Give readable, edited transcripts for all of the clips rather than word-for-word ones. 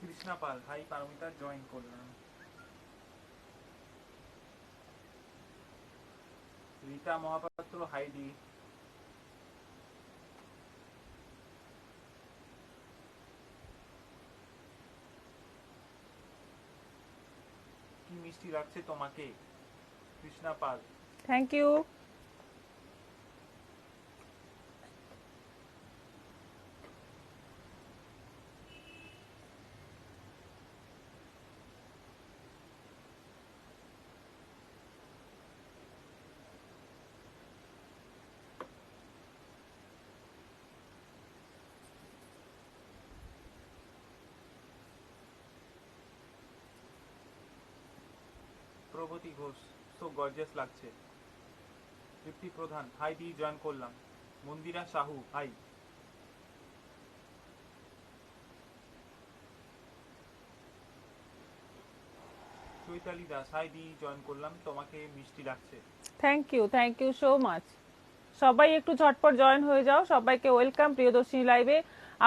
কৃষ্ণা পাল, high Paromita, join করলাম। রীতা মহাপাত্র, হাইডি। কি মিষ্টি লাগছে তোমাকে, কৃষ্ণা পাল। Thank you. Pragati Ghosh, so gorgeous লাগছে। তৃপ্তি প্রধান, হাই দি, জয়েন করলাম। মন্দিরা সাহু, হাই। চৈতালি দাস, হাই দি, জয়েন করলাম। তোমাকে মিষ্টি লাগছে। Thank you so much. সবাই একটু ঝটপট জয়েন হয়ে যাও। সবাইকে ওয়েলকাম প্রিয়দর্শিনী লাইভে।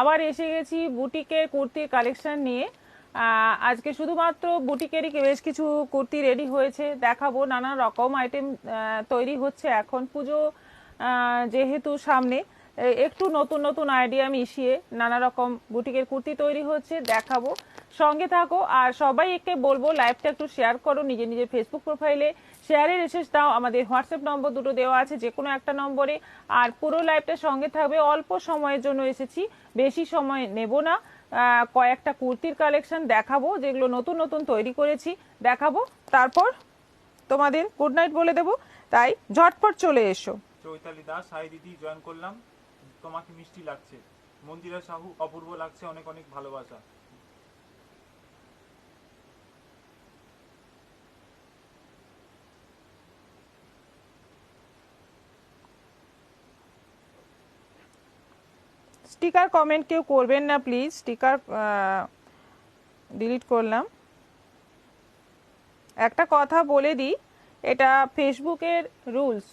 আবার এসে গেছি বুটিকের কুর্তির কালেকশন নিয়ে। আজকে শুধুমাত্র বুটিকেরই বেশ কিছু কুর্তি রেডি হয়েছে, দেখাবো। নানা রকম আইটেম তৈরি হচ্ছে এখন, পুজো যেহেতু সামনে, একটু নতুন নতুন আইডিয়া মিশিয়ে নানা রকম বুটিকের কুর্তি তৈরি হচ্ছে, দেখাবো। সঙ্গে থাকো। আর সবাইকে বলবো লাইভটা একটু শেয়ার করো নিজের নিজের ফেসবুক প্রোফাইলে, শেয়ারের এসেস দাও। আমাদের হোয়াটসঅ্যাপ নম্বর দুটো দেওয়া আছে, যে কোনো একটা নম্বরে। আর পুরো লাইভটা সঙ্গে থাকবে। অল্প সময়ের জন্য এসেছি, বেশি সময় নেব না। কয়েকটা কুর্তির কালেকশন দেখাবো, যেগুলো নতুন নতুন তৈরি করেছি, দেখাবো। তারপর তোমাদের গুড নাইট বলে দেবো, তাই ঝটপট চলে এসো। চৈতালি দাস, হাই দিদি, জয়েন করলাম। তোমাকে মিষ্টি লাগছে। মন্দিরা সাহু, অপূর্ব লাগছে, অনেক অনেক ভালোবাসা। স্টিকার কমেন্ট কেউ করবেন না প্লিজ, স্টিকার ডিলিট করলাম। একটা কথা বলে দিই, এটা ফেসবুকের রুলস।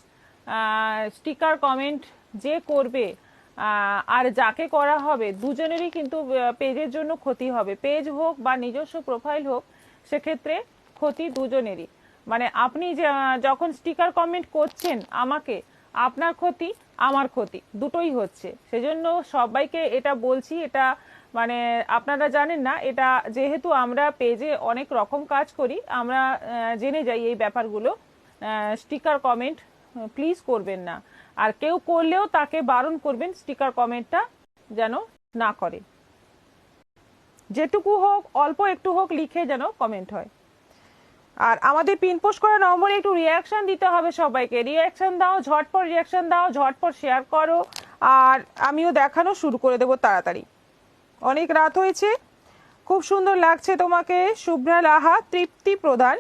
স্টিকার কমেন্ট যে করবে আর যাকে করা হবে, দুজনেরই কিন্তু পেজের জন্য ক্ষতি হবে। পেজ হোক বা নিজস্ব প্রোফাইল হোক, সেক্ষেত্রে ক্ষতি দুজনেরই। মানে আপনি যখন স্টিকার কমেন্ট করছেন আমাকে, আপনার ক্ষতি আমার ক্ষতি দুটোই হচ্ছে। সেজন্য সবাইকে এটা বলছি, এটা মানে আপনারা জানেন না, এটা যেহেতু আমরা পেজে অনেক রকম কাজ করি, আমরা জেনে যাই এই ব্যাপারগুলো। স্টিকার কমেন্ট প্লিজ করবেন না। আর কেউ করলেও তাকে বারণ করবেন স্টিকার কমেন্টটা যেন না করে। যেটুকু হোক, অল্প একটু হোক, লিখে যেন কমেন্ট হয়। আর আমাদের পিন পোস্ট করা নম্বরে একটু রিয়াকশন দিতে হবে সবাইকে। রিয়াকশন দাও, ঝটপট রিয়াকশন দাও, ঝটপট শেয়ার করো। আর আমিও দেখানো শুরু করে দেবো তাড়াতাড়ি। অনেক রাত হয়েছে। খুব সুন্দর লাগছে তোমাকে শুভ্রা লাহা। তৃপ্তি প্রধান,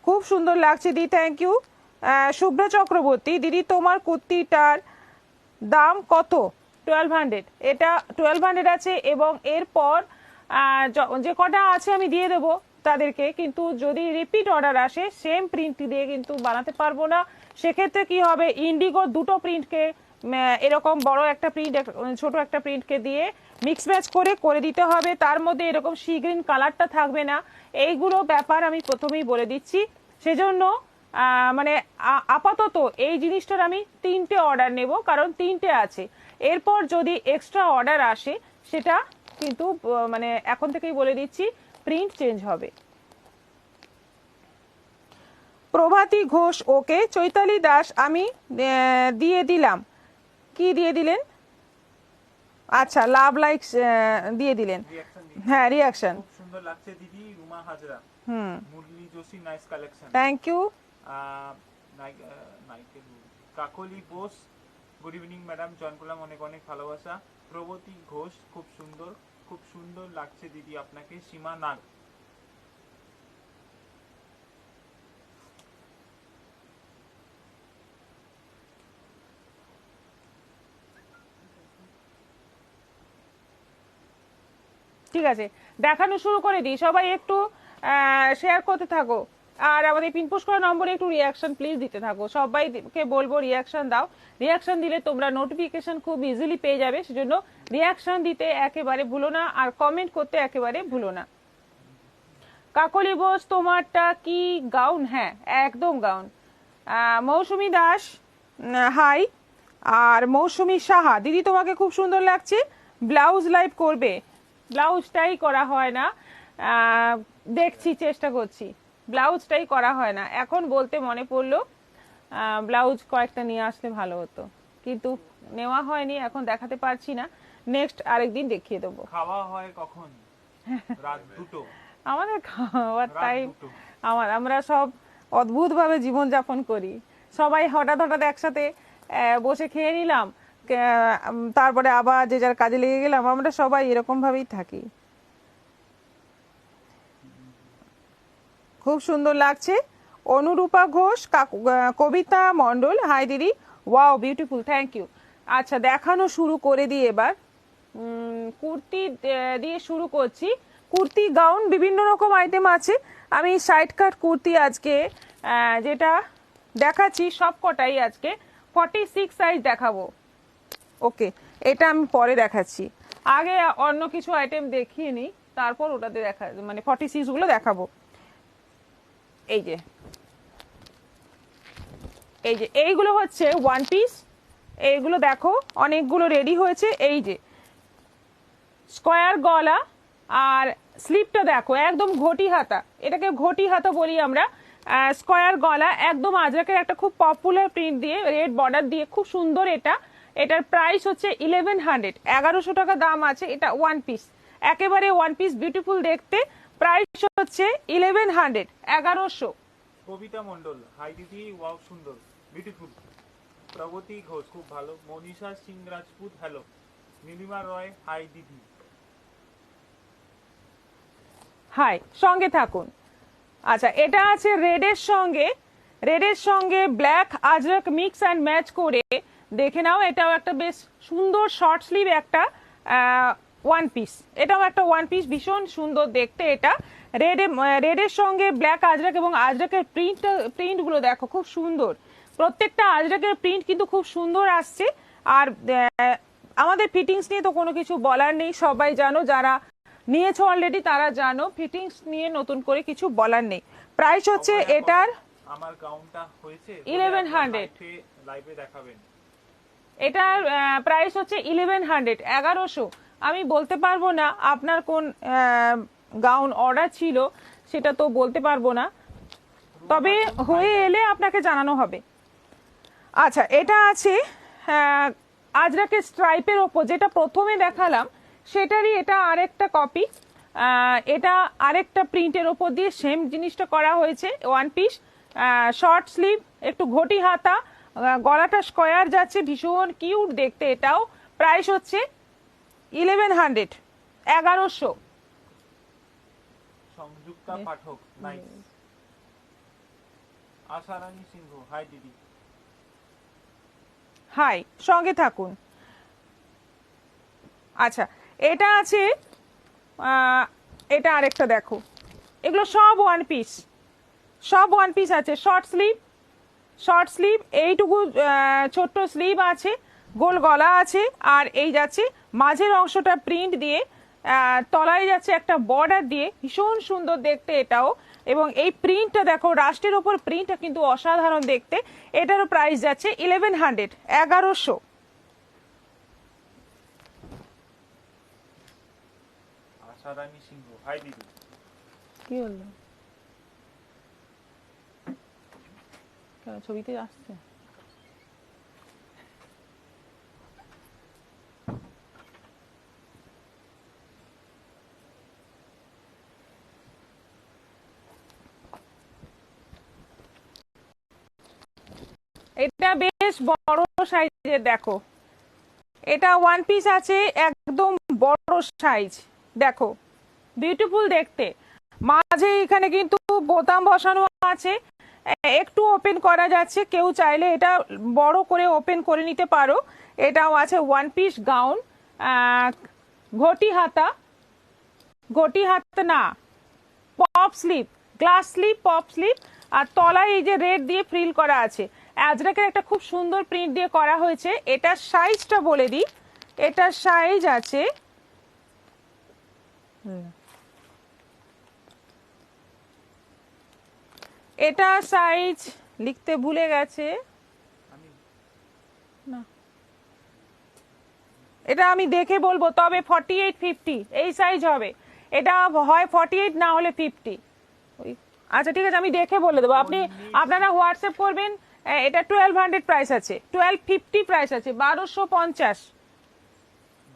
খুব সুন্দর লাগছে দি, থ্যাংক ইউ। শুভ্রা চক্রবর্তী, দিদি তোমার কুর্তিটার দাম কত? 1200। এটা 1200 আছে, এবং এরপর যে কটা আছে আমি দিয়ে দেবো। তাদেরকে, কিন্তু যদি রিপিট অর্ডার আসে সেম প্রিন্ট দিয়ে কিন্তু বানাতে পারবো না। সেক্ষেত্রে কি হবে, ইন্ডিগো দুটো প্রিন্টকে এরকম বড় একটা প্রিন্ট ছোট একটা প্রিন্টকে দিয়ে মিক্স ম্যাচ করে দিতে হবে। তার মধ্যে এরকম সি গ্রিন কালারটা থাকবে না। এইগুলো ব্যাপার আমি প্রথমেই বলে দিচ্ছি। সেজন্য মানে আপাতত এই জিনিসটার আমি 3টে অর্ডার নেব, কারণ 3টে আছে। এরপর যদি এক্সট্রা অর্ডার আসে সেটা কিন্তু মানে এখন থেকেই বলে দিচ্ছি প্রিন্ট চেঞ্জ হবে। প্রভাতী ঘোষ ওকে, চৈতালি দাস আমি দিয়ে দিলাম। কি দিয়ে দিলেন? আচ্ছা, লাভ লাইকস দিয়ে দিলেন। হ্যাঁ, রিয়াকশন। খুব সুন্দর লাগছে দিদি। Ruma Hazra, Murli Joshi, nice collection. Thank you. Kakoli Bose, good evening madam, join করলাম, অনেক অনেক ভালোবাসা। প্রগতি ঘোষ, খুব সুন্দর লাগছে দিদি আপনাকে। সীমা নাগ, ঠিক আছে, দেখানো শুরু করে দিই। সবাই একটু শেয়ার করতে থাকো, আর আমাদের পিনপোস্ট করা নম্বরে একটু রিয়াকশন প্লিজ দিতে থাকো। সবাইকে বলবো রিয়াকশন দাও। রিয়াকশন দিলে তোমরা নোটিফিকেশন খুব ইজিলি পেয়ে যাবে, সেজন্য রিয়াকশন দিতে একেবারে ভুলো না, আর কমেন্ট করতে একেবারে ভুলো না। কাকলি বোস, তোমারটা কি গাউন? হ্যাঁ, একদম গাউন। মৌসুমী দাস, হাই। আর মৌসুমী সাহা, দিদি তোমাকে খুব সুন্দর লাগছে, ব্লাউজ লাইভ করবে? ব্লাউজটাই করা হয় না, দেখছি, চেষ্টা করছি। ব্লাউজটাই করা হয় না, এখন বলতে মনে পড়লো ব্লাউজ কয়েকটা নিয়ে আসলে ভালো হতো, কিন্তু নেওয়া হয়নি, এখন দেখাতে পারছি না। নেক্সট আরেকদিন দেখিয়ে দেবো। খাওয়া হয় কখন? রাত 2টো। আমাদের খাওয়ার টাইম, আমরা সব অদ্ভুতভাবে জীবনযাপন করি। সবাই হঠাৎ হঠাৎ একসাথে বসে খেয়ে নিলাম, তারপরে আবার যে যার কাজে লেগে গেলাম, আমরা সবাই এরকম ভাবেই থাকি। খুব সুন্দর লাগছে। অনুরূপা ঘোষ, কবিতা মণ্ডল, হাই দিদি, ওয়াও বিউটিফুল, থ্যাংক ইউ। আচ্ছা, দেখানো শুরু করে দিই এবার। কুর্তি দিয়ে শুরু করছি। কুর্তি গাউন বিভিন্ন রকম আইটেম আছে। আমি সাইড কাট কুর্তি আজকে যেটা দেখাচ্ছি সব কটাই আজকে 46 সাইজ দেখাবো। ওকে, এটা আমি পরে দেখাচ্ছি, আগে অন্য কিছু আইটেম দেখিয়ে নিই, তারপর ওটাতে মানে 46 গুলো দেখাবো। এই যে এইগুলো হচ্ছে ওয়ান পিস। এইগুলো দেখো অনেকগুলো রেডি হয়েছে। এই যে স্কোয়ার গলা, আর স্লিপটা দেখো একদম ঘটি হাতা, এটাকে ঘটি হাতা বলি আমরা। স্কোয়ার গলা, একদম আজরাকের একটা খুব পপুলার প্রিন্ট দিয়ে রেড বর্ডার দিয়ে, খুব সুন্দর। এটার প্রাইস হচ্ছে 1100, 1100 টাকা দাম আছে। এটা ওয়ান পিস, একেবারে ওয়ান পিস, বিউটিফুল দেখতে। প্রাইস হচ্ছে 1100, 1100। কবিতা মণ্ডল, হাই দিদি, ওয়াও সুন্দর, বিউটিফুল। প্রগতি ঘোষ, খুব ভালো। মনীষা সিং রাজপুত, হ্যালো। নীলিমা রয়, হাই দিদি। হাই, সঙ্গে থাকুন। আচ্ছা, এটা আছে রেডের সঙ্গে black Ajrak mix and match করে, দেখে নাও। এটাও একটা বেশ সুন্দর শর্ট স্লিভ একটা ওয়ান পিস। এটাও একটা ওয়ান পিস, ভীষণ সুন্দর দেখতে। এটা রেডের সঙ্গে ব্ল্যাক আজরক, এবং আজরকের প্রিন্টগুলো দেখো খুব সুন্দর। প্রত্যেকটা আজরকের প্রিন্ট কিন্তু খুব সুন্দর আসছে। আর আমাদের ফিটিংস নিয়ে তো কোনো কিছু বলার নেই, সবাই জানো, যারা নিয়েছো অলরেডি তারা জানো, ফিটিংস নিয়ে নতুন করে কিছু বলার নেই। প্রাইস হচ্ছে এটার, আমার গাউনটা হয়েছে 1100, লাইভে দেখাবেন। এটার প্রাইস হচ্ছে 1100, 1100। আমি বলতে পারবো না আপনার কোন গাউন অর্ডার ছিল, সেটা তো বলতে পারবো না, তবে হয়ে এলে আপনাকে জানানো হবে। আচ্ছা, এটা আছে আজরাকের স্ট্রাইপের ওপর, যেটা প্রথমে দেখালাম সেটারই এটা আরেকটা কপি। এটা আরেকটা প্রিন্টের ওপর দিয়ে সেম জিনিসটা করা হয়েছে। ওয়ান পিস, শর্ট স্লিভ, একটু ঘটি হাতা, গলাটা স্কোয়ার যাচ্ছে, ভীষণ কিউট দেখতে। এটাও প্রাইস হচ্ছে 1100, 1100। সংযুক্তা পাঠক, নাইস। আশারানী সিংহ, হাই দিদি। হাই, সঙ্গে থাকুন। আচ্ছা, এটা আছে, এটা আরেকটা দেখো, এগুলো সব ওয়ান পিস, সব ওয়ান পিস আছে। শর্ট স্লিভ এইটুকু ছোট্ট স্লিভ আছে, গোল গলা আছে, আর এই যাচ্ছে মাঝের অংশটা প্রিন্ট দিয়ে, তলায় যাচ্ছে একটা বর্ডার দিয়ে, ভীষণ সুন্দর দেখতে এটাও। এবং এই প্রিন্টটা দেখো, রাষ্ট্রের ওপর প্রিন্টটা কিন্তু অসাধারণ দেখতে। এটারও প্রাইস যাচ্ছে 1100, 1100। আশারানী সিংহ, হাই দিদি। কি হলো, ছবিতে আসছে? এটা বেশ বড় সাইজের, দেখো এটা ওয়ান পিস আছে, একদম বড় সাইজ, দেখো বিউটিফুল দেখতে। মাঝে এখানে কিন্তু বোতাম বসানো আছে, একটু ওপেন করা যাচ্ছে, কেউ চাইলে এটা বড় করে ওপেন করে নিতে পারো। এটাও আছে ওয়ান পিস গাউন, ঘটি হাতা না, puff sleeve, glass sleeve, puff sleeve, আর তলায় এই যে রেড দিয়ে ফ্রিল করা আছে। অ্যাজরাকের একটা খুব সুন্দর প্রিন্ট দিয়ে করা হয়েছে। এটার সাইজটা বলে দিই, এটার সাইজ আছে, এটা সাইজ লিখতে ভুলে গেছে না, এটা আমি দেখে বলবো, তবে 48-50 এই সাইজ হবে। এটা হয় 48, না হলে 50। আচ্ছা ঠিক আছে, আমি দেখে বলে দেবো, আপনারা হোয়াটসঅ্যাপ করবেন। এটা 1200 প্রাইস আছে, 1250 প্রাইস আছে, 1250।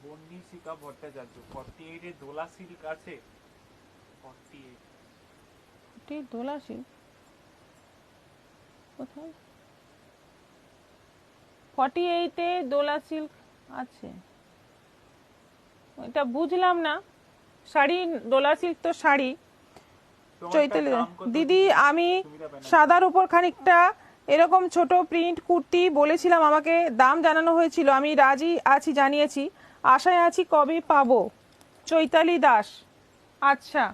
বন্নিশিকা ভট্টাচার্য, 48 এ দোলা সিল্ক আছে। 48 দোলা সিল্ক কোথায়? 48 এ দোলা সিল্ক আছে, এটা বুঝলাম না। শাড়ি, দোলা সিল্ক তো শাড়ি। চৈতালি দিদি, আমি সাদার উপর খানিকটা এরকম ছোট প্রিন্ট কুর্তি বলেছিলাম, আমাকে দাম জানানো হয়েছিল, আমি রাজি আছি, জানিয়েছি, আশায় আছি কবে পাবো। চৈতালি দাস, আচ্ছা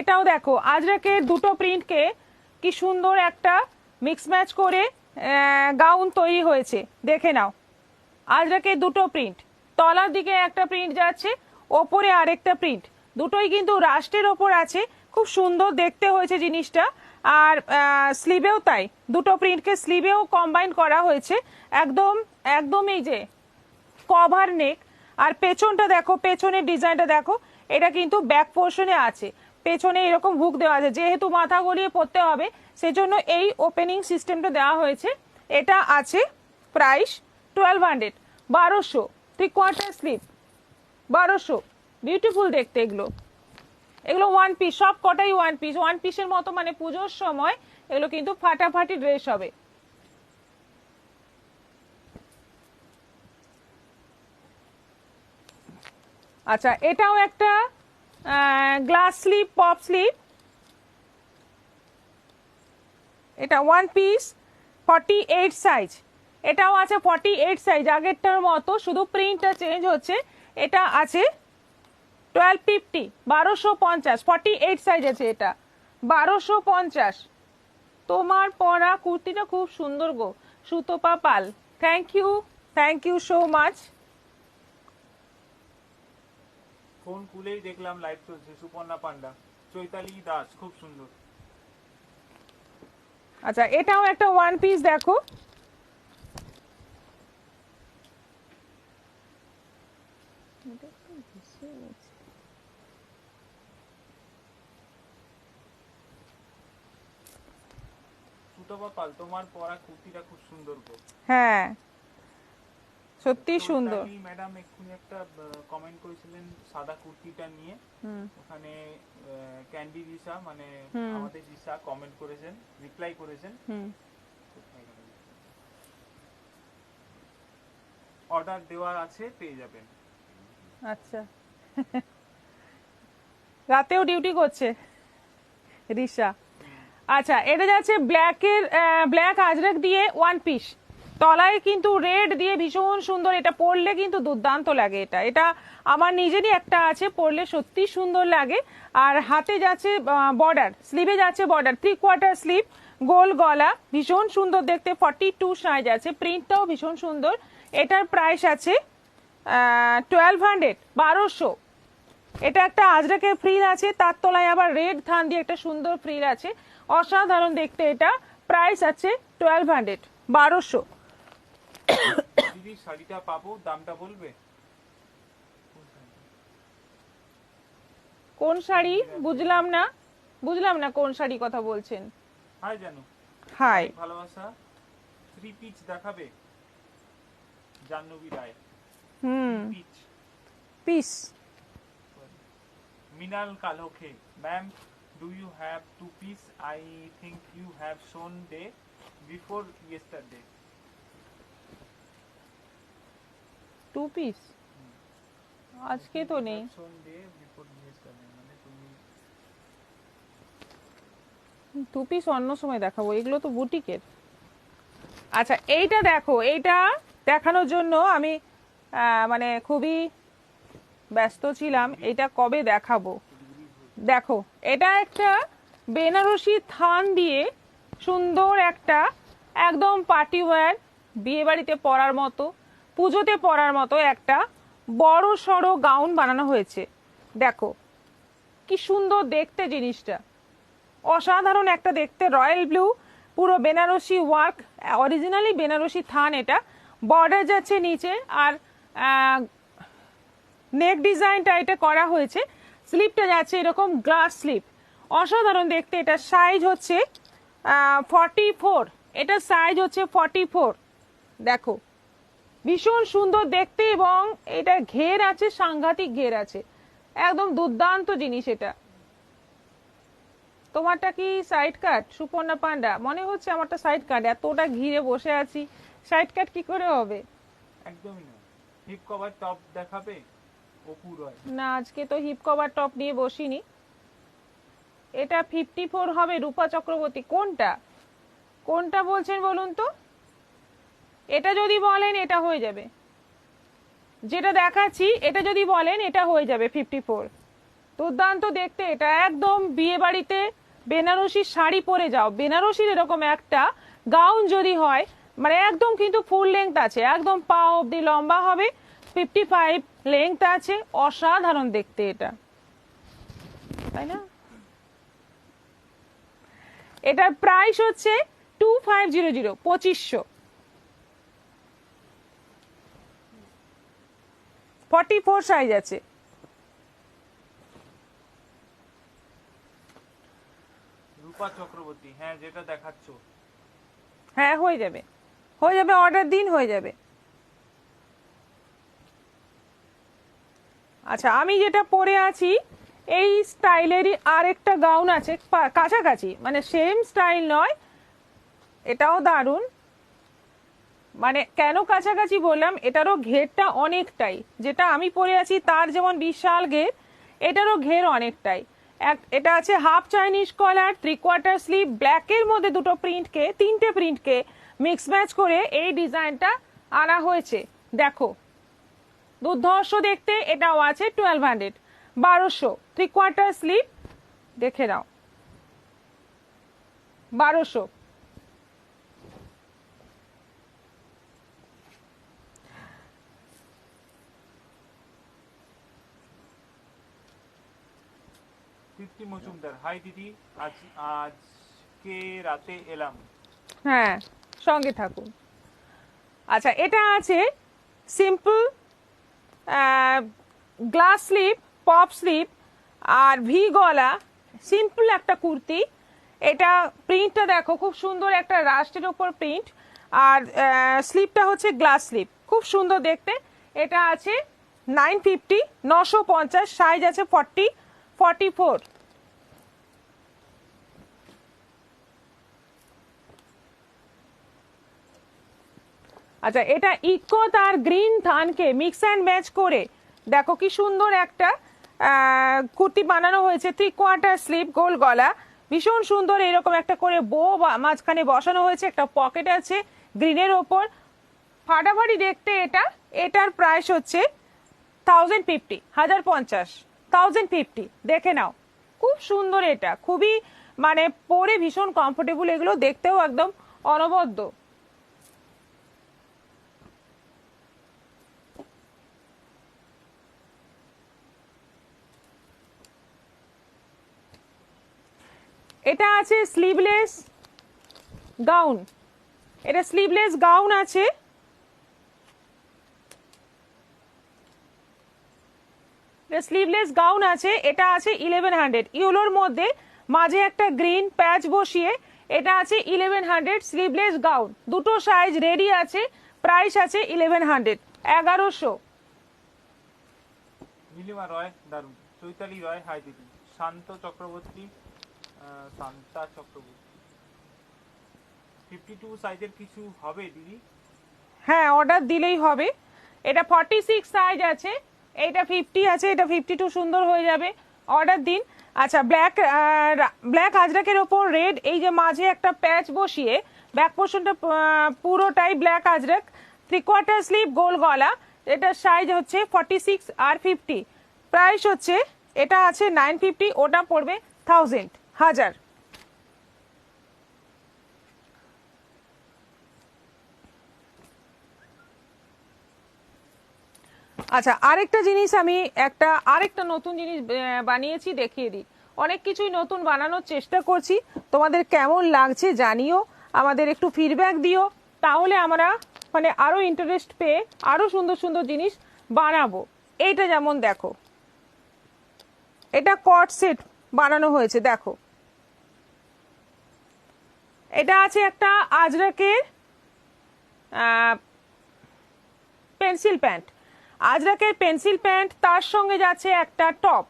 এটাও দেখো, আজরাকের দুটো প্রিন্টকে কি সুন্দর একটা মিক্স ম্যাচ করে গাউন তৈরি হয়েছে, দেখে নাও। আজরাকের দুটো প্রিন্ট, তলার দিকে একটা প্রিন্ট যাচ্ছে, ওপরে আরেকটা প্রিন্ট, দুটোই কিন্তু রাষ্ট্রের ওপর আছে, খুব সুন্দর দেখতে হয়েছে জিনিসটা। আর স্লিভেও তাই, দুটো প্রিন্টকে স্লিভেও কম্বাইন করা হয়েছে, একদম একদম এই যে কভার নেক। আর পেছনটা দেখো, পেছনের ডিজাইনটা দেখো, এটা কিন্তু ব্যাক পোর্শনে আছে, পেছনে এরকম হুক দেওয়া আছে, যেহেতু মাথা গলিয়ে পড়তে হবে সেজন্য এই ওপেনিং সিস্টেমটা দেওয়া হয়েছে। এটা আছে প্রাইস 1200, 1200, 3/4 স্লিভ, 1200। বিউটিফুল দেখতে এগুলো, এগুলো ওয়ান পিস, সব কটাই ওয়ান পিস। ওয়ান পিসের মতো মানে পুজোর সময় এগুলো কিন্তু ফাটাফাটি ড্রেস হবে। আচ্ছা, এটাও একটা গ্লাস স্লিভ, পপ স্লিভ, এটা ওয়ান পিস, 48 সাইজ। এটাও আছে 48 সাইজ, আগেরটার মতো, শুধু প্রিন্টটা চেঞ্জ হচ্ছে। এটা আছে 1250, 1250, 48 সাইজ আছে এটা, 1250। তোমার পরা কুর্তিটা খুব সুন্দর গো, Sutapa Pal, thank you so much. Phone খুলেই দেখলাম লাইভ চলছে। সুপর্ণা পান্ডা, চৈতালি দাস, খুব সুন্দর। আচ্ছা, এটাও একটা ওয়ান পিস, দেখো সুতপা পাল, তোমার পরা কুর্তিটা খুব সুন্দর গো। হ্যাঁ সত্যি সুন্দর। ম্যাডাম এক্ষুনি একটা কমেন্ট করেছিলেন সাদা কুর্তিটা নিয়ে, ওখানে ক্যান্ডি দিশা, মানে আমাদের দিশা কমেন্ট করেছেন, রিপ্লাই করেছেন, অর্ডার দেওয়ার আছে, পেয়ে যাবেন। আচ্ছা রাতেও ডিউটি করছে রিশা। আচ্ছা, এটা যাচ্ছে ব্ল্যাক আজরাক দিয়ে ওয়ান পিস, তলায় কিন্তু রেড দিয়ে ভীষণ সুন্দর, এটা পরলে কিন্তু দুর্দান্ত লাগে। এটা এটা আমার নিজেরই একটা আছে, পরলে সত্যি সুন্দর লাগে। আর হাতে যাচ্ছে বর্ডার, স্লিভে যাচ্ছে বর্ডার, 3/4 স্লিভ, গোল গলা, ভীষণ সুন্দর দেখতে। 42 সাইজ আছে, প্রিন্টটাও ভীষণ সুন্দর। এটার প্রাইস আছে 1200, 1200। এটা একটা আজরাকের ফ্রিল আছে, তার তলায় আবার রেড থান দিয়ে একটা সুন্দর ফ্রিল আছে, অসাধারণ দেখতে। এটা প্রাইস আছে 1200, 1200। দিদি শাড়িটা পাবো, দামটা বলবে? কোন শাড়ি বুঝলাম না, বুঝলাম না কোন শাড়ি কথা বলছেন। হাই জানু, হাই, ভালোবাসা। 3 পিচ দেখাবে? Jahnavi Roy. Piece piece. Minal Kalokhe, ma'am do you have 2 piece? I think you have shown day before yesterday. 2 piece আজকে তো নেই। Shown day before yesterday মানে তুমি 2 পিস অন্য সময় দেখাবো, এগুলো তো বুটিকের। আচ্ছা এইটা দেখো, এইটা দেখানোর জন্য আমি মানে খুবই ব্যস্ত ছিলাম, এটা কবে দেখাবো। দেখো এটা একটা বেনারসি থান দিয়ে সুন্দর একটা একদম পার্টি ওয়্যার, বিয়ে বাড়িতে পরার মতো, পুজোতে পরার মতো একটা বড় সড়ো গাউন বানানো হয়েছে। দেখো কি সুন্দর দেখতে জিনিসটা, অসাধারণ একটা দেখতে। রয়্যাল ব্লু, পুরো বেনারসি ওয়ার্ক, অরিজিনালি বেনারসি থান। এটা বর্ডার যাচ্ছে নিচে, আর নেক ডিজাইনটা এটা করা হয়েছে। স্লিপটা যাচ্ছে এরকম গ্লাস স্লিপ, অসাধারণ দেখতে। এটা সাইজ হচ্ছে 44, এটা সাইজ হচ্ছে 44। দেখো ভীষণ সুন্দর দেখতে, এবং এটা ঘের আছে, সাংঘাতিক ঘের আছে, একদম দুর্দান্ত জিনিস এটা। তোমারটা কি সাইড কাট সুপর্ণা পান্ডা? মনে হচ্ছে আমারটা সাইড কাট, এতটা ঘিরে বসে আছি, সাইড কাট কি করে হবে? একদমই না। হিপ কভার টপ দেখাবে? অপু রয়। না আজকে তো হিপ কভার টপ নিয়ে বসিনি। এটা 54 হবে, রূপা চক্রবর্তী। কোনটা কোনটা বলছেন বলুন তো? এটা যদি বলেন এটা হয়ে যাবে, যেটা দেখাচ্ছি এটা যদি বলেন এটা হয়ে যাবে 54। দুর্দান্ত দেখতে এটা, একদম বিয়ে বাড়িতে বেনারসি শাড়ি পরে যাও, বেনারসির এরকম একটা গাউন যদি হয়, মানে একদম কিন্তু ফুল লেংথ আছে, একদম পা অবধি লম্বা হবে, 55 লেংথ আছে, অসাধারণ দেখতে এটা, তাই না? এটার প্রাইস হচ্ছে 2500, 2500। 44 সাইজ আছে। রূপা চক্রবর্তী, হ্যাঁ যেটা দেখাচ্ছ। হ্যাঁ হয়ে যাবে, হয়ে যাবে, অর্ডার দিন হয়ে যাবে। আচ্ছা আমি যেটা পরে আছি এই স্টাইলেরই আরেকটা গাউন আছে, কাছাকাছি, মানে সেম স্টাইল নয়, এটাও দারুণ। মানে কেন কাছাকাছি বললাম, এটারও ঘেরটা অনেকটাই, যেটা আমি পরে আছি তার যেমন বিশাল ঘের, এটারও ঘের অনেকটাই। এটা আছে হাফ চাইনিজ কলার, 3/4 স্লিভ, ব্ল্যাকের মধ্যে দুটো প্রিন্টকে, 3টে প্রিন্টকে মিক্স ম্যাচ করে এই ডিজাইনটা আনা হয়েছে। দেখো দুর্ধর্ষ দেখতে। এটাও আছে 1200, 1200, 3/4 স্লিভ, দেখে নাও, 1200। তৃপ্তি মজুমদার, হাই দিদি, আজকে রাতে এলাম। হ্যাঁ সঙ্গে থাকুন। আচ্ছা এটা আছে simple glass sleeve, puff sleeve আর ভি গলা, সিম্পল একটা কুর্তি। এটা প্রিন্টটা দেখো, খুব সুন্দর একটা রাস্টের ওপর প্রিন্ট, আর স্লিভটা হচ্ছে গ্লাস স্লিভ, খুব সুন্দর দেখতে। এটা আছে 950, 950, সাইজ আছে 40, 44। আচ্ছা এটা ইকোত আর গ্রিন থানকে মিক্স অ্যান্ড ম্যাচ করে দেখো কি সুন্দর একটা কুর্তি বানানো হয়েছে। 3/4 স্লিভ, গোল গলা, ভীষণ সুন্দর, এরকম একটা করে বো মাঝখানে বসানো হয়েছে, একটা পকেট আছে গ্রিনের ওপর, ফাটাফাটি দেখতে এটা, এটার প্রাইস হচ্ছে 1050, 1050, 1050। দেখে নাও, খুব সুন্দর, এটা খুবই মানে পরে ভীষণ কমফোর্টেবল, এগুলো দেখতেও একদম অনবদ্য। এটা আছে স্লিভলেস গাউন, এটা স্লিভলেস গাউন আছে, স্লিভলেস গাউন আছে, এটা আছে 1100 ইউলোর মধ্যে, মাঝে একটা গ্রিন প্যাচ বসিয়ে, এটা আছে 1100 স্লিভলেস গাউন, দুটো সাইজ রেডি আছে, প্রাইস আছে 1100, 1100। নীলিমা রয় দারুন, চৈতালি রয় হাই দিদি, শান্ত চক্রবর্তী, শান্তা চক্রবর্তী। 52 সাইজের কিছু হবে দিদি? হ্যাঁ, অর্ডার দিলেই হবে। এটা 46 সাইজ আছে, এটা 50 আছে, এটা 52 সুন্দর হয়ে যাবে, অর্ডার দিন। আচ্ছা, ব্ল্যাক আজরাকের ওপর রেড, এই যে মাঝে একটা প্যাচ বসিয়ে, ব্যাক পোর্শনটা পুরোটাই ব্ল্যাক আজরাক, 3/4 স্লিভ, গোল গলা, এটার সাইজ হচ্ছে 46 আর 50, প্রাইস হচ্ছে, এটা আছে 950, ওটা পড়বে 1000, 1000। আচ্ছা, আরেকটা জিনিস আমি আরেকটা নতুন জিনিস বানিয়েছি, দেখিয়ে দিই। অনেক কিছুই নতুন বানানোর চেষ্টা করছি, তোমাদের কেমন লাগছে জানিও, আমাদের একটু ফিডব্যাক দিও, তাহলে আমরা মানে আরো ইন্টারেস্ট পেয়ে আরো সুন্দর সুন্দর জিনিস বানাবো। এইটা যেমন দেখো, এটা কট সেট বানানো হয়েছে, দেখো এটা আছে একটা আজরাকের পেন্সিল প্যান্ট, আজরাকের পেন্সিল প্যান্ট, তার সঙ্গে যাচ্ছে একটা টপ,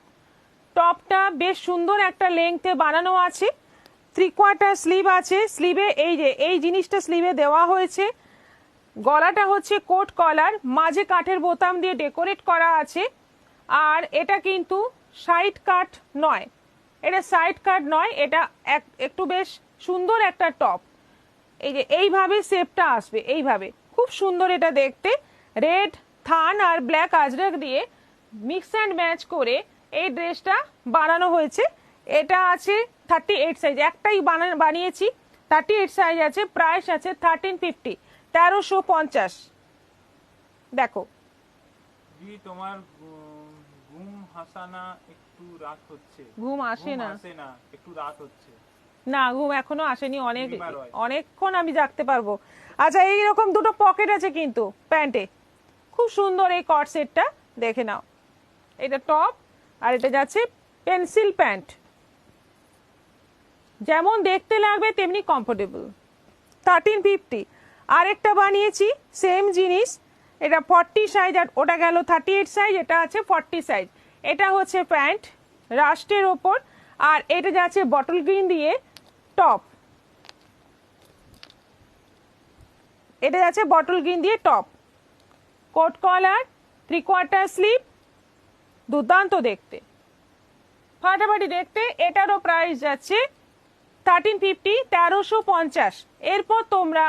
টপটা বেশ সুন্দর একটা লেংথে বানানো আছে, 3/4 স্লিভ আছে, স্লিভে এই যে এই জিনিসটা স্লিভে দেওয়া হয়েছে, গলাটা হচ্ছে কোট কলার, মাঝে কাঠের বোতাম দিয়ে ডেকোরেট করা আছে, আর এটা কিন্তু সাইড কাট নয়, এটা সাইড কাট নয়, এটা একটু বেশ সুন্দর একটা টপ, এই যে এইভাবে শেপটা আসবে, এইভাবে খুব সুন্দর এটা দেখতে, রেড থান আর ব্ল্যাক আজরাক দিয়ে মিক্স অ্যান্ড ম্যাচ করে এই ড্রেসটা বানানো হয়েছে। এটা আছে 38 সাইজ, একটাই বানিয়েছি, 38 সাইজ আছে, প্রাইস আছে 1350, 1350। দেখো দিদি তোমার ঘুম হাসানা, একটু রাত হচ্ছে, ঘুম আসে না, একটু রাত হচ্ছে না ঘুম এখনো আসেনি, অনেকক্ষণ আমি জাগতে পারবো। আচ্ছা, এইরকম দুটো পকেট আছে কিন্তু প্যান্টে, খুব সুন্দর এই কট সেটটা, দেখে নাও, এটা টপ আর এটা যাচ্ছে পেন্সিল প্যান্ট, যেমন দেখতে লাগবে তেমনি কমফোর্টেবল, 1350। আরেকটা বানিয়েছি সেম জিনিস, এটা 40 সাইজ, আর ওটা গেল 38 সাইজ, এটা আছে 40 সাইজ, এটা হচ্ছে প্যান্ট রাস্টের ওপর, আর এটা যাচ্ছে বটল গ্রিন দিয়ে টপ, এটা যাচ্ছে বটল গ্রিন দিয়ে টপ, কোট কলার, 3/4 স্লিভ, দুর্দান্ত দেখতে, ফাটাফাটি দেখতে, এটারও প্রাইস যাচ্ছে 1350, 1350। এরপর তোমরা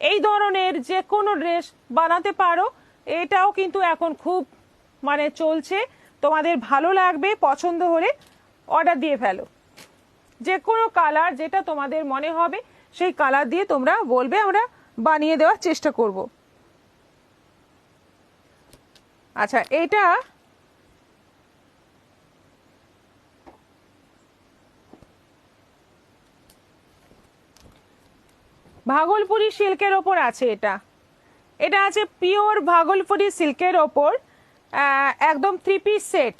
এই ধরনের যে কোনো ড্রেস বানাতে পারো, এটাও কিন্তু এখন খুব মানে চলছে, তোমাদের ভালো লাগবে, পছন্দ হলে অর্ডার দিয়ে ফেলো, যে কোনো কালার যেটা তোমাদের মনে হবে সেই কালার দিয়ে তোমরা বলবে, আমরা বানিয়ে দেওয়ার চেষ্টা করব। আচ্ছা, এটা ভাগলপুরি সিল্কের ওপর আছে, এটা আছে পিওর ভাগলপুরি সিল্কের ওপর, একদম 3 পিস সেট,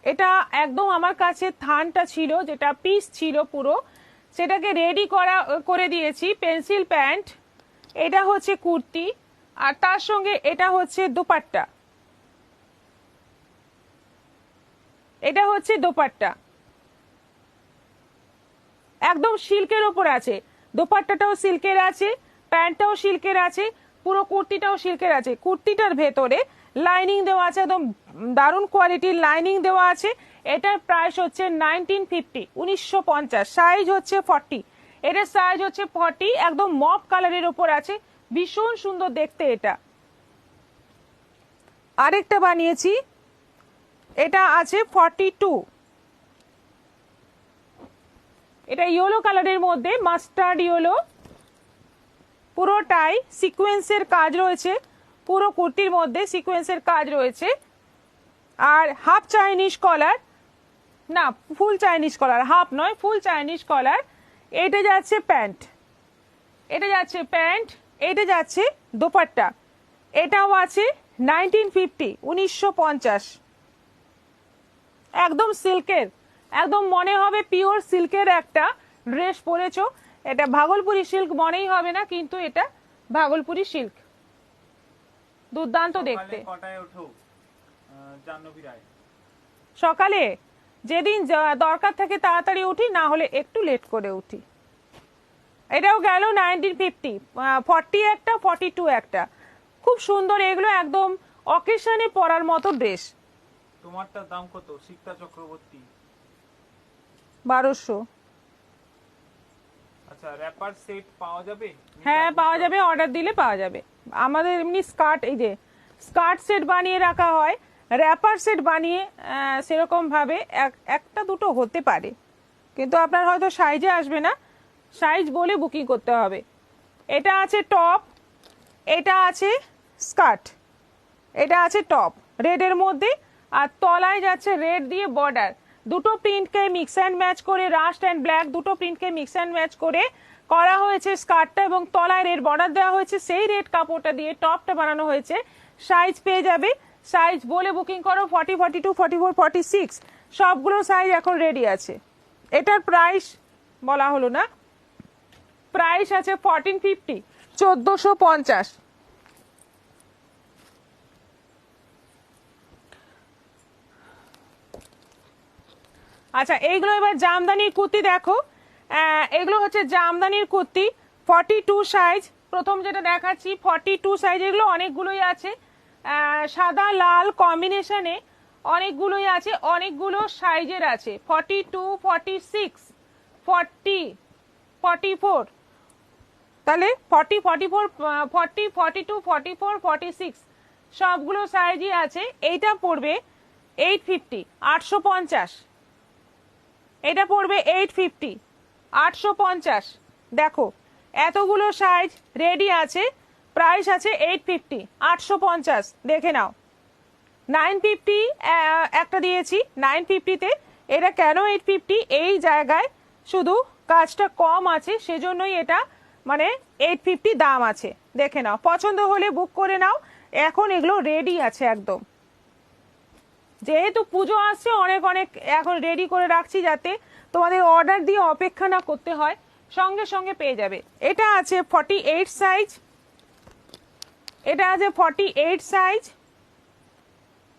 এটা একদম আমার কাছে থানটা ছিল, যেটা পিস ছিল পুরো, সেটাকে রেডি করে দিয়েছি, পেন্সিল প্যান্ট, এটা হচ্ছে কুর্তি, আর তার সঙ্গে এটা হচ্ছে দোপাট্টা, এটা হচ্ছে দোপাট্টা, একদম সিল্কের ওপর আছে, দোপাট্টাটাও সিল্কের আছে, প্যান্টটাও সিল্কের আছে, পুরো কুর্তিটাও সিল্কের আছে, কুর্তিটার ভেতরে লাইনিং দেওয়া আছে, একদম দারুণ কোয়ালিটির লাইনিং দেওয়া আছে, এটার প্রাইস হচ্ছে 1950, 1950, সাইজ হচ্ছে 40, এটার সাইজ হচ্ছে 40, একদম মপ কালারের ওপর আছে, ভীষণ সুন্দর দেখতে এটা, আরেকটা বানিয়েছি, এটা আছে 42, এটা ইয়েলো কালারের মধ্যে, মাস্টার্ড ইয়েলো, পুরোটাই সিকোয়েন্সের কাজ রয়েছে, পুরো কুর্তির মধ্যে সিকোয়েন্সের কাজ রয়েছে। আর হাফ চাইনিজ কলার, না ফুল চাইনিজ কলার, হাফ নয় ফুল চাইনিজ কলার। এটা যাচ্ছে প্যান্ট, এটা যাচ্ছে প্যান্ট, এটা যাচ্ছে দোপাট্টা। এটাও আছে 1950, 1950, একদম সিল্কের, একদম মনে হবে পিওর সিল্কের একটা ড্রেস পরেছো। এটা ভাগলপুরি সিল্ক মনেই হবে না, কিন্তু এটা ভাগলপুরি সিল্ক, দুর্দান্ত দেখতে। কটায় ওঠো জাহ্নবী রায়? সকালে যেদিন দরকার থাকে তাড়াতাড়ি উঠি, না হলে একটু লেট করে উঠি। এটাও গেল 1950, 40 একটা, 42 একটা, খুব সুন্দর এগুলো, একদম অকেশনে পরার মতো ড্রেস। তোমারটার দাম কত? সিক্তা চক্রবর্তী 1200। আচ্ছা, র্যাপার সেট পাওয়া যাবে? হ্যাঁ পাওয়া যাবে, অর্ডার দিলে পাওয়া যাবে। আমাদের এমনি স্কার্ট, এই যে স্কার্ট সেট বানিয়ে রাখা হয়, র্যাপার সেট বানিয়ে সেরকম ভাবে একটা দুটো হতে পারে, কিন্তু আপনার হয়তো সাইজে আসবে না, সাইজ বলে বুকিং করতে হবে। এটা আছে টপ, এটা আছে স্কার্ট, এটা আছে টপ রেডের মধ্যে, আর তলায় যাচ্ছে রেড দিয়ে বর্ডার। দুটো প্রিন্টকে মিক্স অ্যান্ড ম্যাচ করে, রাস্ট অ্যান্ড ব্ল্যাক দুটো প্রিন্টকে মিক্স অ্যান্ড ম্যাচ করে করা হয়েছে স্কার্টটা, এবং তলায় রেড বর্ডার দেওয়া হয়েছে, সেই রেড কাপড়টা দিয়ে টপটা বানানো হয়েছে। সাইজ পেয়ে যাবে, সাইজ বলে বুকিং করো, 40, 42, 44, 46 সবগুলো সাইজ এখন রেডি আছে। এটার প্রাইস বলা হলো না, প্রাইস আছে 1450, 1450। আচ্ছা এইগুলো এবার জামদানির কুর্তি দেখো, এগুলো হচ্ছে জামদানির কুর্তি 42 সাইজ। প্রথম যেটা দেখাচ্ছি 42 সাইজ, এগুলো অনেকগুলোই আছে, সাদা লাল কম্বিনেশনে অনেকগুলোই আছে, অনেকগুলো সাইজের আছে, 42, 46, 40, 44, তাহলে 40, 44, 40, 42, 44, 46 সবগুলো সাইজই আছে। এইটা পড়বে 850, 850, এটা পড়বে 850, 850। দেখো এতগুলো সাইজ রেডি আছে, প্রাইস আছে 850, 850, দেখে নাও। 950 একটা দিয়েছি, 950-তে। এটা কেন 850? এই জায়গায় শুধু কাজটা কম আছে, সেজন্যই এটা মানে 850 দাম আছে। দেখে নাও, পছন্দ হলে বুক করে নাও, এখন এগুলো রেডি আছে একদম। যেহেতু পুজো আসছে, অনেক অনেক এখন রেডি করে রাখছি, যাতে তোমাদের অর্ডার দিয়ে অপেক্ষা না করতে হয়, সঙ্গে সঙ্গে পেয়ে যাবে। এটা আছে 48 সাইজ, এটা আছে 48 সাইজ,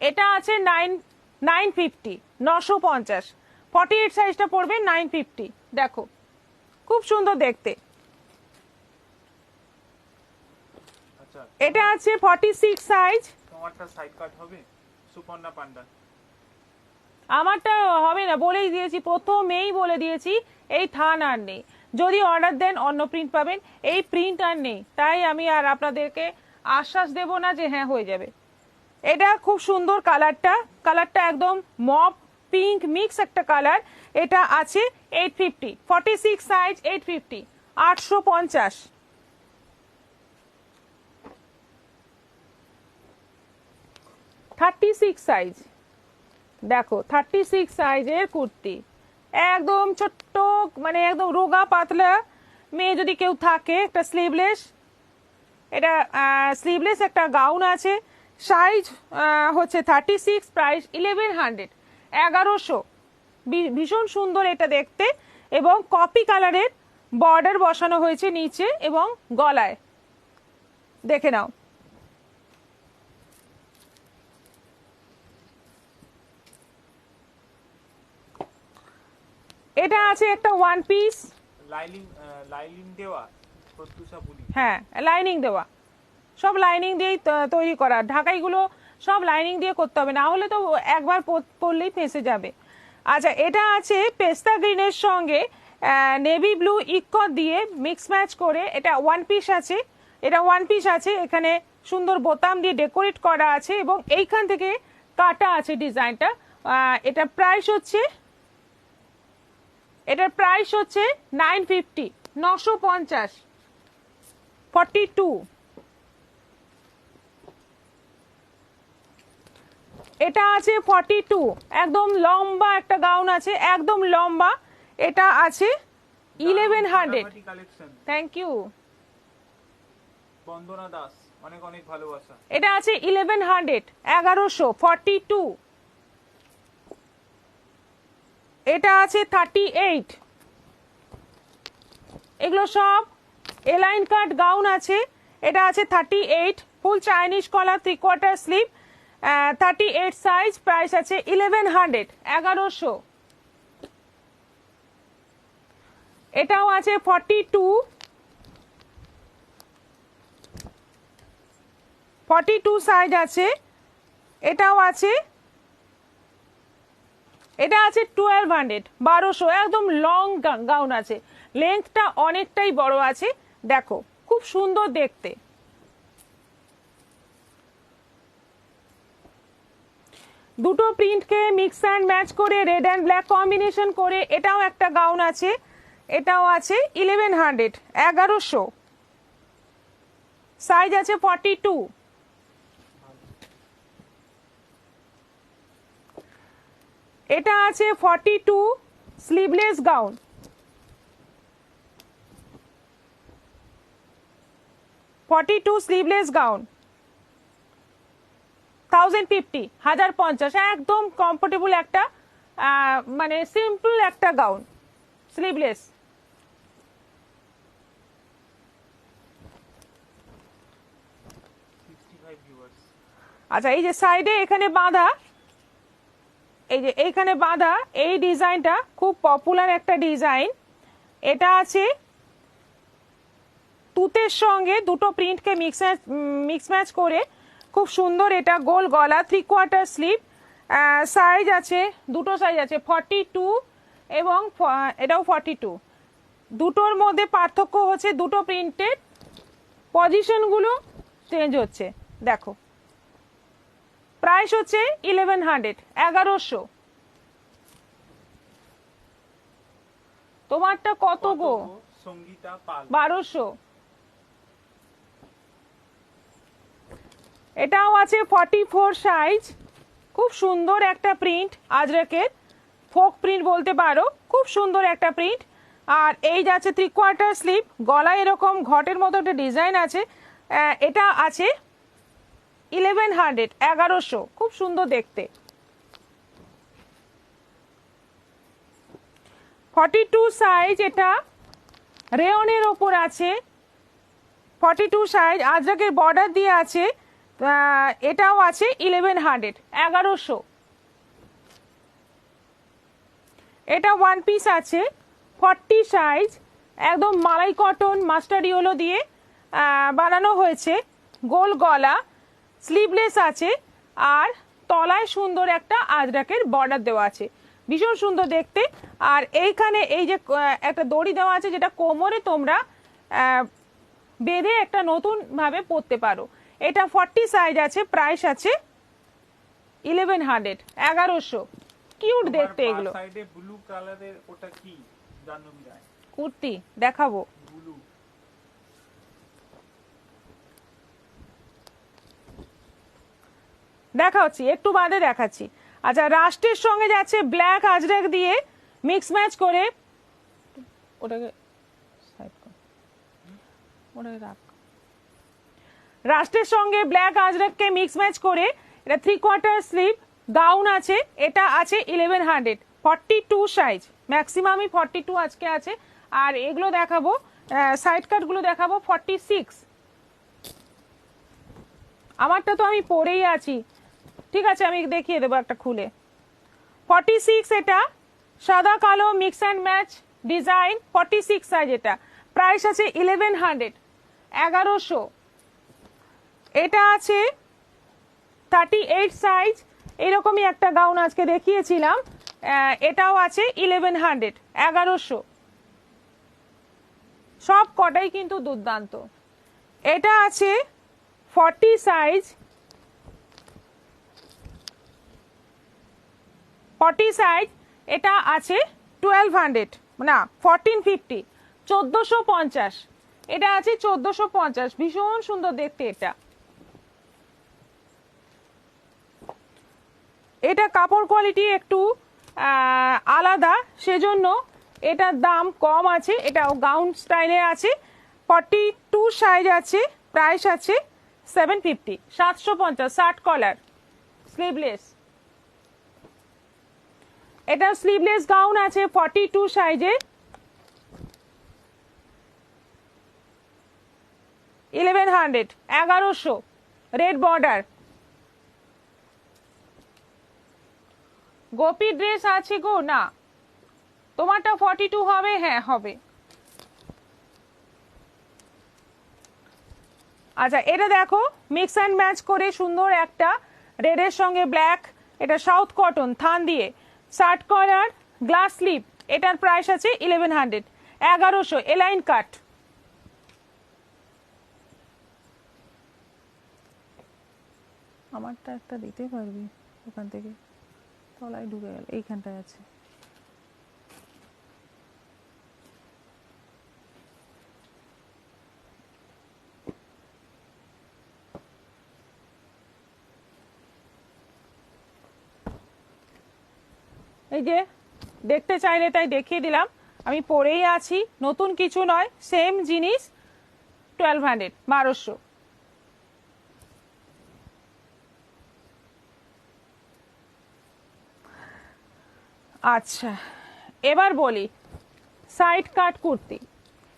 এটা আছে 950, 950, 48 সাইজটা পড়বে 950। দেখো খুব সুন্দর দেখতে। আচ্ছা, এটা আছে 46 সাইজ, তোমারটা সাইড কাট হবে? সুপর্ণা পান্ডা আমারটা হবে না, বলেই দিয়েছি, প্রথমেই বলে দিয়েছি, এই থান আর নেই। যদি অর্ডার দেন অন্য প্রিন্ট পাবেন, এই প্রিন্ট আর নেই, তাই আমি আর আপনাদেরকে আশ্বাস দেব না যে হ্যাঁ হয়ে যাবে। এটা খুব সুন্দর কালারটা, কালারটা একদম মপ পিঙ্ক মিক্স একটা কালার। এটা আছে 850, 46 সাইজ 850, 850। থার্টি সিক্স সাইজ, দেখো 36 সাইজের কুর্তি, একদম ছোট্ট, মানে একদম রোগা পাতলা মেয়ে যদি কেউ থাকে, একটা স্লিভলেস, এটা স্লিভলেস একটা গাউন আছে, সাইজ হচ্ছে 36, প্রাইস 1100, 1100। ভীষণ সুন্দর এটা দেখতে, এবং কপি কালারের বর্ডার বসানো হয়েছে নিচে এবং গলায়, দেখে নাও। এটা আছে একটা ওয়ান পিস, লাইলিং দেওয়া, প্রত্যুষা বুলি। হ্যাঁ লাইনিং দেওয়া, সব লাইনিং দিয়েই তৈরি করা, ঢাকাইগুলো সব লাইনিং দিয়ে করতে হবে, না হলে তো একবার পরলেই ফেঁসে যাবে। আচ্ছা এটা আছে পেস্তা গ্রিনের সঙ্গে নেভি ব্লু ইকো দিয়ে মিক্স ম্যাচ করে, এটা ওয়ান পিস আছে, এটা ওয়ান পিস আছে, এখানে সুন্দর বোতাম দিয়ে ডেকোরেট করা আছে এবং এইখান থেকে কাটা আছে ডিজাইনটা। এটার প্রাইস হচ্ছে 950, 950, 42। এটা আছে 42, একদম লম্বা একটা গাউন আছে, একদম লম্বা। এটা আছে 1100। থ্যাংক ইউ বন্দনা দাস, অনেক অনেক ভালোবাসা। এটা আছে 1100, 1100, 42। এটা আছে 38। এগুলো সব এলাইন কাট গাউন আছে। এটা আছে 38, ফুল চাইনিজ কলার, 3/4 স্লিভ, 38 সাইজ। প্রাইস আছে 1100, 1100। এটাও আছে 42, 42 সাইজ আছে। এটাও আছে, এটা আছে 1200, 1200। একদম লং গাউন আছে, লেন্থটা অনেকটাই বড় আছে। দেখো খুব সুন্দর দেখতে। দুটো প্রিন্টকে মিক্স অ্যান্ড ম্যাচ করে রেড অ্যান্ড ব্ল্যাক কম্বিনেশন করে এটাও একটা গাউন আছে। এটাও আছে 1100, 1100। সাইজ আছে 42। এটা আছে 42, স্লিভলেস গাউন। 42 sleeveless gown, 1050, 1050। একদম কমফোর্টেবল একটা মানে সিম্পল একটা গাউন, স্লিভলেস। আচ্ছা, এই যে সাইডে এখানে বাঁধা, এই যে এইখানে বাঁধা এই ডিজাইনটা খুব পপুলার একটা ডিজাইন। এটা আছে তুতের সঙ্গে দুটো প্রিন্টকে মিক্স ম্যাচ করে খুব সুন্দর। এটা গোল গলা, 3/4 স্লিভ। সাইজ আছে, দুটো সাইজ আছে, 42 এবং এটাও 42। দুটোর মধ্যে পার্থক্য হচ্ছে দুটো প্রিন্টের পজিশনগুলো চেঞ্জ হচ্ছে। দেখো প্রাইস হচ্ছে 1100, 1100। তোমারটা কত গো? সঙ্গীতা পাল, 1200। এটাও আছে 44 সাইজ। খুব সুন্দর একটা প্রিন্ট, আজরাকের ফোক প্রিন্ট বলতে পারো। খুব সুন্দর একটা প্রিন্ট। আর এই যাচ্ছে 3/4 স্লিভ, গলায় এরকম ঘটের মতো একটা ডিজাইন আছে। এটা আছে 1100, 1100। খুব সুন্দর দেখতে। 42 সাইজ, এটা রেয়নের ওপর আছে। 42 সাইজ, আজরাকের বর্ডার দিয়ে আছে। এটাও আছে 1100, 1100। এটা ওয়ান পিস আছে, 40 সাইজ, একদম মালাই কটন মাস্টার্ড ইয়েলো দিয়ে বানানো হয়েছে। গোল গলা, স্লিভলেস আছে, আর তলায় সুন্দর একটা আজরাকের বর্ডার দেওয়া আছে, ভীষণ সুন্দর দেখতে। আর এইখানে এই যে একটা দড়ি দেওয়া আছে, যেটা কোমরে তোমরা বেঁধে একটা নতুন ভাবে পরতে পারো। এটা 40 সাইজ আছে। প্রাইস আছে 1100, 1100। কিউট দেখতে এগুলো। সাইডে ব্লু কালারের ওটা কি জাহ্নবী রায়? কুর্তি দেখাবো। ব্লু, দেখাচ্ছি, একটু বাদে দেখাচ্ছি। আচ্ছা, রাষ্ট্রের সঙ্গে যাচ্ছে ব্ল্যাক আজরাক দিয়ে মিক্স ম্যাচ করে। ওটাকে সাইড কর, ওটাকে রাখ। রাষ্ট্রের সঙ্গে ব্ল্যাক আজরাককে মিক্স ম্যাচ করে এটা 3/4 স্লিভ গাউন আছে। এটা আছে 1100, 42 সাইজ। ম্যাক্সিমামই 42 আজকে আছে। আর এগুলো দেখাবো, সাইড কাটগুলো দেখাবো 46। আমারটা তো আমি পরেই আছি, ঠিক আছে, আমি দেখিয়ে দেবো একটা খুলে। 46, এটা সাদা কালো mix and match design, 46 size. এটা প্রাইস আছে 1100, 1100। এটা আছে 38 সাইজ, এরকমই একটা গাউন আজকে দেখিয়েছিলাম। এটাও আছে 1100, 1100। সব কটাই কিন্তু দুর্দান্ত। এটা আছে 40 সাইজ, 40 সাইজ, এটা আছে 1200, না 1450, 1450, এটা আছে 1450। ভীষণ সুন্দর দেখতে এটা। এটা কাপড় কোয়ালিটি একটু আলাদা, সেজন্য এটার দাম কম আছে। এটাও গাউন স্টাইলে আছে, 42 সাইজ আছে, প্রাইস আছে 750, 750। 60 কলার, স্লিভলেস। এটা স্লিভলেস গাউন আছে 42 সাইজে, 1100, 1100, রেড বর্ডার। গোপী ড্রেস আছে গো? না, তোমারটা 42 হবে? হ্যাঁ হবে। আচ্ছা, এটা দেখো মিক্স অ্যান্ড ম্যাচ করে সুন্দর একটা রেডের সঙ্গে ব্ল্যাক, এটা সাউথ কটন থান দিয়ে, 60 কলার, গ্লাস স্লিপ। এটার প্রাইস আছে 1100, 1100, এলাইন কাট। আমারটা একটা দিতে পারবি ওখান থেকে? তলায় ঢুকে গেল, এইখানটায় আছে। এই যে দেখতে চাইলে তাই দেখিয়ে দিলাম, আমি পরেই আছি, নতুন কিছু নয়, সেম জিনিস, 1200, 1200। আচ্ছা, এবার বলি সাইড কাট কুর্তি।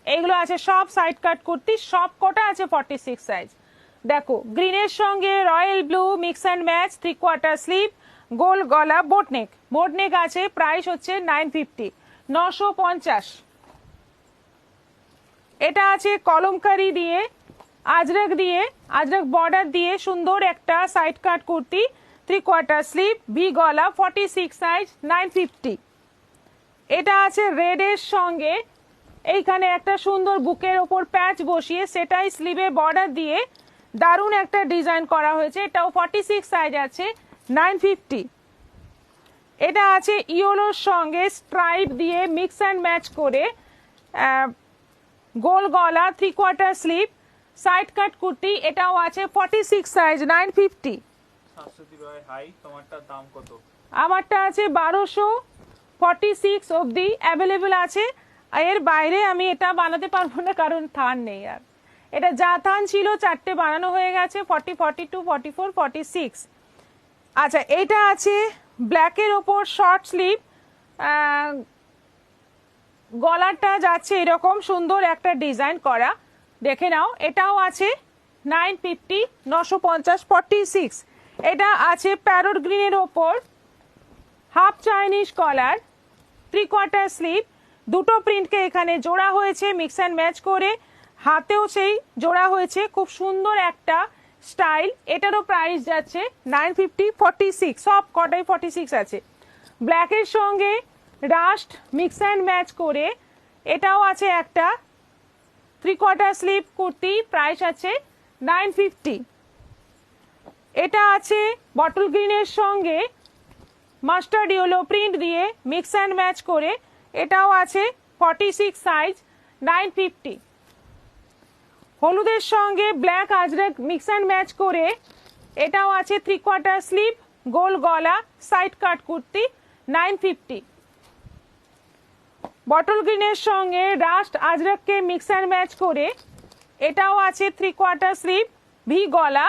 এগুলো আছে সব সাইড কাট কুর্তি, সব কটা আছে 46 সাইজ। দেখো গ্রিনের সঙ্গে royal blue mix and match, 3/4 sleeve, গোল গলা, বোটনেক। বোটনেক আছে, প্রাইস হচ্ছে 950, 950। এটা আছে কলমকারি দিয়ে, আজরক দিয়ে, আজরক বর্ডার দিয়ে সুন্দর একটা সাইড কাট কুর্তি, 3/4 স্লিভ, ভি গলা, 46 সাইজ, 950। এটা আছে রেডের সঙ্গে, এইখানে একটা সুন্দর বুকের ওপর প্যাচ বসিয়ে সেটাই স্লিভে বর্ডার দিয়ে দারুণ একটা ডিজাইন করা হয়েছে, এটাও 46 সাইজ আছে, 950। এটা আছে ইয়েলোর সঙ্গে স্ট্রাইপ দিয়ে মিক্স অ্যান্ড ম্যাচ করে, গোল গলা, 3/4 স্লিভ, সাইড কাট কুর্তি। এটাও আছে 46 সাইজ, 950। শাশ্বতী রয় হাই, তোমারটার দাম কত? আমারটা আছে 1200, 46 অবধি অ্যাভেলেবেল আছে। এর বাইরে আমি এটা বানাতে পারবো না, কারণ থান নেই আর। এটা যা থান ছিল 4টে বানানো হয়ে গেছে, 40, 42, 44, 46। আচ্ছা, এইটা আছে ব্ল্যাকের ওপর শর্ট স্লিভ, গলাটা যাচ্ছে এরকম সুন্দর একটা ডিজাইন করা, দেখে নাও। এটাও আছে 950, 950, 46। এটা আছে প্যারট গ্রিনের ওপর হাফ চাইনিজ কলার, 3/4 স্লিভ, দুটো প্রিন্টকে এখানে জোড়া হয়েছে মিক্স অ্যান্ড ম্যাচ করে, হাতেও সেই জোড়া হয়েছে, খুব সুন্দর একটা স্টাইল। এটারও প্রাইস যাচ্ছে 950, 46, সব কটাই 46 আছে। ব্ল্যাকের সঙ্গে রাস্ট মিক্স অ্যান্ড ম্যাচ করে, এটাও আছে একটা 3/4 স্লিভ কুর্তি, প্রাইস আছে 950। এটা আছে বটল গ্রিনের সঙ্গে মাস্টার্ড ইয়েলো প্রিন্ট দিয়ে মিক্স অ্যান্ড ম্যাচ করে, এটাও আছে 46 সাইজ, 950। হলুদের সঙ্গে black Ajrak mix and match করে, এটাও আছে 3/4 স্লিভ, গোল গলা, সাইড কাট কুর্তি, 950। বটল গ্রিনের সঙ্গে রাস্ট আজরককে মিক্স অ্যান্ড ম্যাচ করে, এটাও আছে 3/4 স্লিভ, ভি গলা,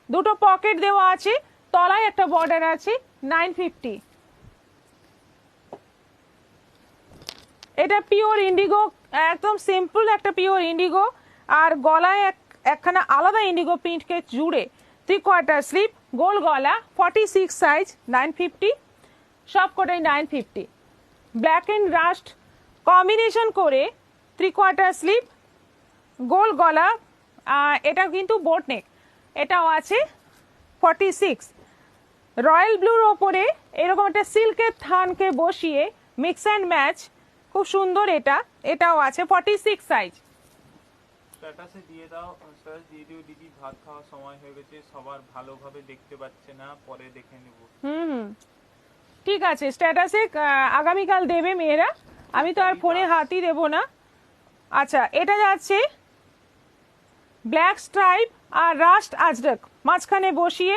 দুটো পকেট দেওয়া আছে, তলায় একটা বর্ডার আছে, 950। এটা পিওর ইন্ডিগো, একদম সিম্পল একটা পিওর ইন্ডিগো, আর গলায় একখানা আলাদা ইন্ডিগো প্রিন্টকে জুড়ে, 3/4 স্লিভ, গোল গলা, 46 সাইজ, 950। সব কটাই 950। ব্ল্যাক অ্যান্ড রাস্ট কম্বিনেশন করে 3/4 স্লিভ, গোল গলা, এটা কিন্তু বোট নেক, এটাও আছে 46। রয়্যাল ব্লুর ওপরে এরকম একটা সিল্কের থানকে বসিয়ে মিক্স অ্যান্ড ম্যাচ, খুব সুন্দর এটা, এটাও আছে 46 সাইজ। স্ট্যাটাসে দিয়ে দাও, স্ট্যাটাস দিয়ে দিও দিদি, ভাত খাওয়ার সময় হয়ে গেছে, সবার ভালোভাবে দেখতে পাচ্ছে না, পরে দেখে নেব। হুম, ঠিক আছে, স্ট্যাটাসে আগামীকাল দেবে মেয়েরা, আমি তো আর ফোনে হাতই দেবো না। আচ্ছা, এটা যাচ্ছে ব্ল্যাক স্ট্রাইপ আর রাস্ট আজরক মাঝখানে বসিয়ে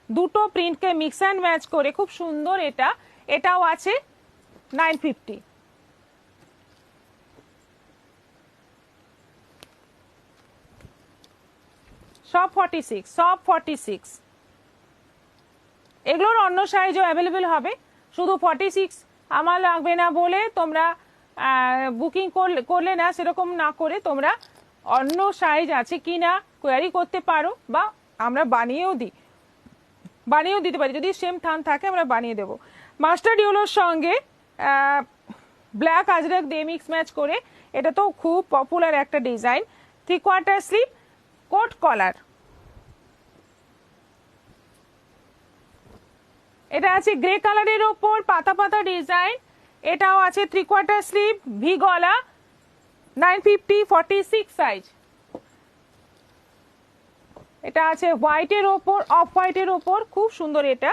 দুটো প্রিন্টকে মিক্স অ্যান্ড ম্যাচ করে, খুব সুন্দর এটা। এটাও আছে 950। সব 46, সব 46। এগুলোর অন্য সাইজও অ্যাভেলেবেল হবে, শুধু 46 আমার লাগবে না বলে তোমরা বুকিং করলে না, সেরকম না করে তোমরা অন্য সাইজ আছে কি না কোয়ারি করতে পারো, বা আমরা বানিয়েও দিতে পারি, যদি সেম থান থাকে আমরা বানিয়ে দেবো। মাস্টার্ড ইয়েলোর সঙ্গে ব্ল্যাক আজরক দিয়ে মিক্স ম্যাচ করে, এটা তো খুব পপুলার একটা ডিজাইন। 3/4 স্লিভ, কোট কলার। এটা আছে গ্রে কালারের ওপর পাতা পাতা ডিজাইন, এটাও আছে 3/4 স্লিভ, ভি গলা, 950, 46 সাইজ। এটা আছে হোয়াইটের ওপর, অফ হোয়াইটের ওপর, খুব সুন্দর এটা,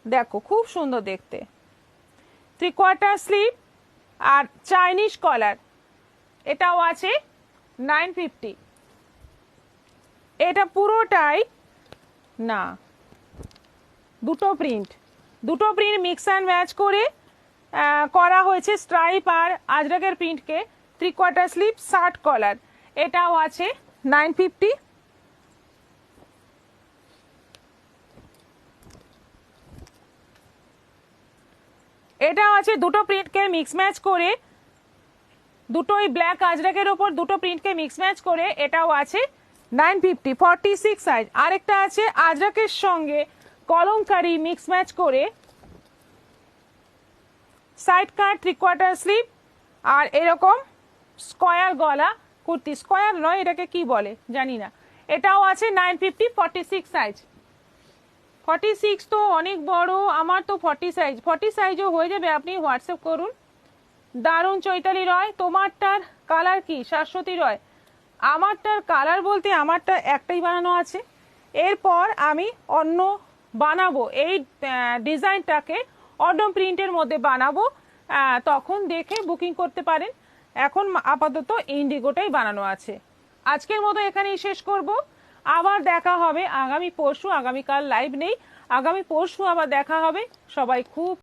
দেখো খুব সুন্দর দেখতে। 3/4 স্লিভ আর চাইনিজ কলার, এটাও আছে 950। এটা পুরোটাই না, দুটো প্রিন্ট মিক্স অ্যান্ড ম্যাচ করে করা হয়েছে স্ট্রাইপ আর আজরকের প্রিন্টকে। 3/4 স্লিভ, 60 কলার, এটাও আছে 950। এটাও আছে দুটো প্রিন্টকে মিক্স ম্যাচ করে, দুটোই ব্ল্যাক আজরকের ওপর দুটো প্রিন্টকে মিক্স ম্যাচ করে, এটাও আছে 950, 46 সাইজ। আরেকটা আছে আজরকের সঙ্গে কলমকারি মিক্স ম্যাচ করে, সাইড কাট, 3/4 স্লিভ আর এরকম স্কয়ার গলা কুর্তি, স্কয়ার নয় এটাকে কি বলে জানি না, এটাও আছে 950, 46 সাইজ। 46 তো অনেক বড়, আমার তো 40 সাইজ, 40 সাইজও হয়ে যাবে, আপনি হোয়াটসঅ্যাপ করুন। দারুণ চৈতালি রয়, তোমারটার কালার কি? শাশ্বতী রয়, আমারটার কালার বলতে আমারটা একটাই বানানো আছে, এরপর আমি অন্য বানাবো, এই ডিজাইনটাকে অডম প্রিন্টের মধ্যে বানাবো, তখন দেখে বুকিং করতে পারেন। এখন আপাতত ইন্ডিগোটাই বানানো আছে। আজকের মতো এখানেই শেষ করব, আবার দেখা হবে আগামী পরশু। আগামীকাল লাইভ নেই, আগামী পরশু আবার দেখা হবে। সবাই খুব